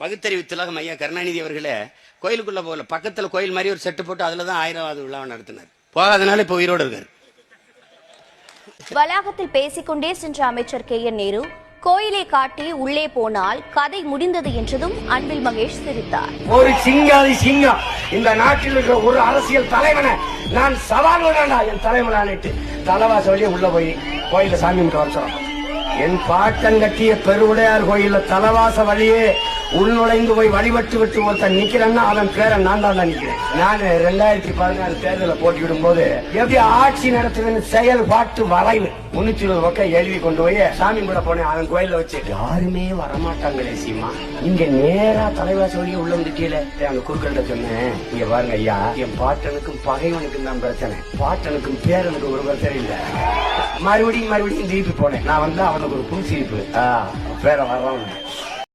பகுத்தறிவு திலகம் ஐயா கருணாநிதி அவர்களே கோயிலுக்குள்ள போகல, பக்கத்துல கோயில் மாதிரி ஒரு செட்டு போட்டு அதுலதான் 1000வது விழாவை நடத்தினார். போகாதனால இப்ப உயிரோடு இருக்காரு. வளாகத்தில் பேசிக்கொண்டே சென்ற அமைச்சர் KN நேரு கோயிலை காட்டி உள்ளே போனால் கதை முடிந்தது என்றதும் அன்பில் மகேஷ் சிரித்தார். ஒரு சிங்காதி சிங்கம் இந்த நாட்டில் இருக்கிற ஒரு அரசியல் தலைவனை நான் சவால் விடா என் தலைவனானிட்டு தலைவாச வழியே உள்ள போய் கோயில சாமி கும்பிட்டு வர என் பாட்டன் கட்டிய பெருவுடையார் கோயில தலைவாச வழியே உள்நுழைந்து போய் வழிபட்டு விட்டு ஒருத்தன் நிக்கிறேன்னா அவன் பேரை நான் தான் நிக்கிறேன். நான் 2016 தேர்தலை போட்டியிடும் போது எப்படி ஆட்சி நடத்துவேன்னு செயல் பாட்டு வரைவு 320 பக்கம் எழுதி கொண்டு போய் சாமி கூட போனேன். அவன் கோயில வச்சு யாருமே வரமாட்டாங்களே சீமா, இங்க நேரா தலைவாச வழியே உள்ள வந்துட்டீல. அந்த குறுக்கள்கிட்ட சொன்னேன், இங்க பாருங்க ஐயா, என் பாட்டனுக்கும் பகைவனுக்கும் தான் பிரச்சனை, பாட்டனுக்கும் பேரனுக்கும் ஒரு பிரச்சனை இல்ல. மறுபடியும் திருப்பி போனேன். நான் வந்து அவனுக்கு ஒரு புது சிரிப்பு பேரை வர்றவன்